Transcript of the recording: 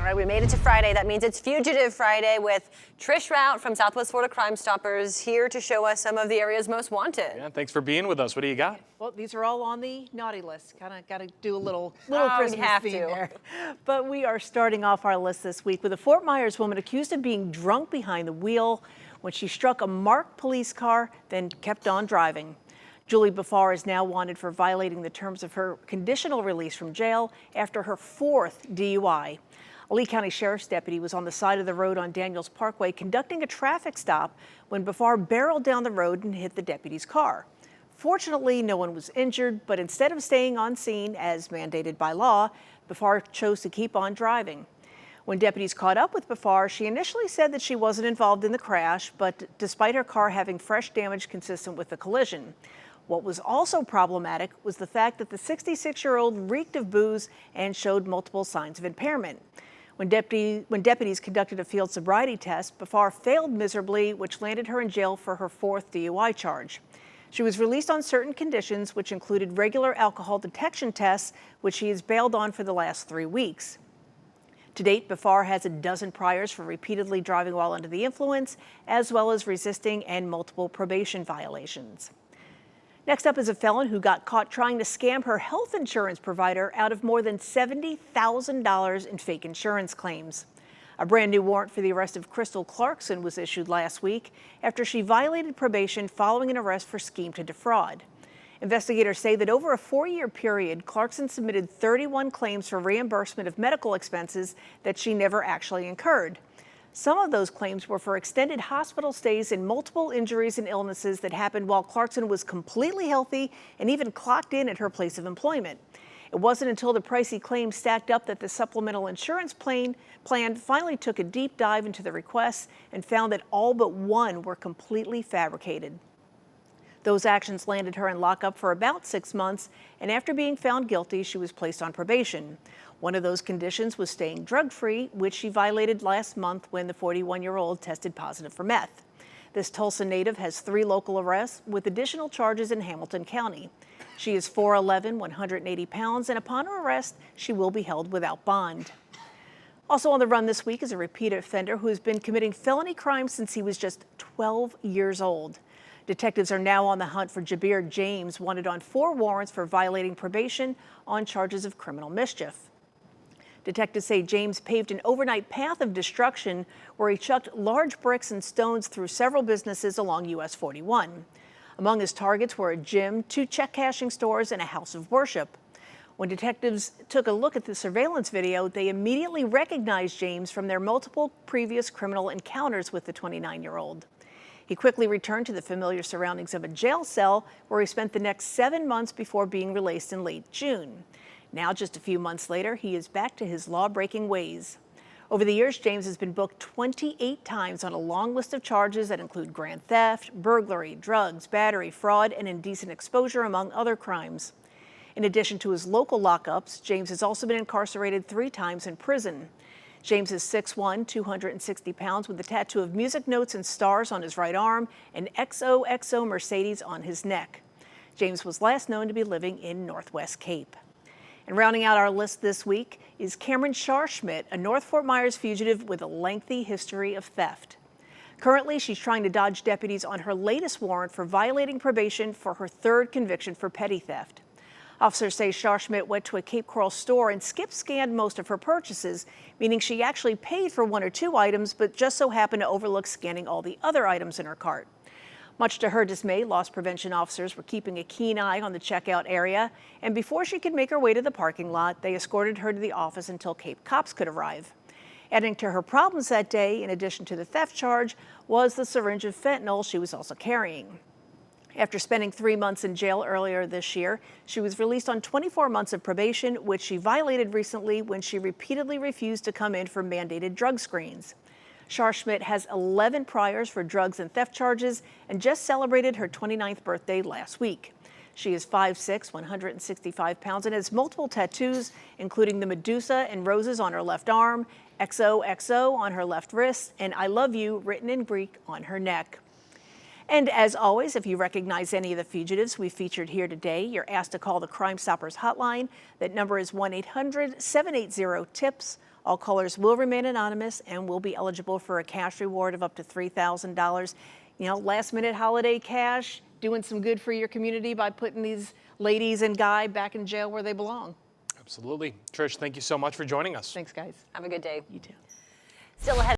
All right, we made it to Friday. That means it's Fugitive Friday with Trish Rout from Southwest Florida Crime Stoppers here to show us some of the area's most wanted. Yeah, thanks for being with us. What do you got? Well, these are all on the naughty list. Kind of got to do a little Oh, Christmas we have theme to. there. But we are starting off our list this week with a Fort Myers woman accused of being drunk behind the wheel when she struck a marked police car, then kept on driving. Julie Bafar is now wanted for violating the terms of her conditional release from jail after her fourth DUI. A Lee County Sheriff's deputy was on the side of the road on Daniels Parkway conducting a traffic stop when Bafar barreled down the road and hit the deputy's car. Fortunately, no one was injured, but instead of staying on scene as mandated by law, Bafar chose to keep on driving. When deputies caught up with Bafar, she initially said that she wasn't involved in the crash, but despite her car having fresh damage consistent with the collision. What was also problematic was the fact that the 66-year-old reeked of booze and showed multiple signs of impairment. When deputies conducted a field sobriety test, Bafar failed miserably, which landed her in jail for her fourth DUI charge. She was released on certain conditions, which included regular alcohol detection tests, which she has bailed on for the last 3 weeks. To date, Bafar has a dozen priors for repeatedly driving while under the influence, as well as resisting and multiple probation violations. Next up is a felon who got caught trying to scam her health insurance provider out of more than $70,000 in fake insurance claims. A brand new warrant for the arrest of Crystal Clarkson was issued last week after she violated probation following an arrest for scheme to defraud. Investigators say that over a 4-year period, Clarkson submitted 31 claims for reimbursement of medical expenses that she never actually incurred. Some of those claims were for extended hospital stays and multiple injuries and illnesses that happened while Clarkson was completely healthy and even clocked in at her place of employment. It wasn't until the pricey claims stacked up that the supplemental insurance plan finally took a deep dive into the requests and found that all but one were completely fabricated. Those actions landed her in lockup for about 6 months, and after being found guilty, she was placed on probation. One of those conditions was staying drug-free, which she violated last month when the 41-year-old tested positive for meth. This Tulsa native has 3 local arrests with additional charges in Hamilton County. She is 4'11", 180 pounds, and upon her arrest, she will be held without bond. Also on the run this week is a repeat offender who has been committing felony crimes since he was just 12 years old. Detectives are now on the hunt for Jabir James, wanted on 4 warrants for violating probation on charges of criminal mischief. Detectives say James paved an overnight path of destruction where he chucked large bricks and stones through several businesses along US 41. Among his targets were a gym, 2 check cashing stores, and a house of worship. When detectives took a look at the surveillance video, they immediately recognized James from their multiple previous criminal encounters with the 29-year-old. He quickly returned to the familiar surroundings of a jail cell where he spent the next 7 months before being released in late June. Now, just a few months later, he is back to his law-breaking ways. Over the years, James has been booked 28 times on a long list of charges that include grand theft, burglary, drugs, battery, fraud, and indecent exposure, among other crimes. In addition to his local lockups, James has also been incarcerated 3 times in prison. James is 6'1", 260 pounds, with a tattoo of music notes and stars on his right arm and XOXO Mercedes on his neck. James was last known to be living in Northwest Cape. And rounding out our list this week is Cameron Scharschmidt, a North Fort Myers fugitive with a lengthy history of theft. Currently, she's trying to dodge deputies on her latest warrant for violating probation for her 3rd conviction for petty theft. Officers say Scharschmidt went to a Cape Coral store and skip-scanned most of her purchases, meaning she actually paid for 1 or 2 items, but just so happened to overlook scanning all the other items in her cart. Much to her dismay, loss prevention officers were keeping a keen eye on the checkout area, and before she could make her way to the parking lot, they escorted her to the office until Cape cops could arrive. Adding to her problems that day, in addition to the theft charge, was the syringe of fentanyl she was also carrying. After spending 3 months in jail earlier this year, she was released on 24 months of probation, which she violated recently when she repeatedly refused to come in for mandated drug screens. Scharschmidt has 11 priors for drugs and theft charges and just celebrated her 29th birthday last week. She is 5'6", 165 pounds, and has multiple tattoos, including the Medusa and roses on her left arm, XOXO on her left wrist, and I love you written in Greek on her neck. And as always, if you recognize any of the fugitives we featured here today, you're asked to call the Crime Stoppers hotline. That number is 1-800-780-TIPS. All callers will remain anonymous and will be eligible for a cash reward of up to $3,000. You know, last minute holiday cash, doing some good for your community by putting these ladies and guy back in jail where they belong. Absolutely. Trish, thank you so much for joining us. Thanks, guys. Have a good day. You too. Still ahead.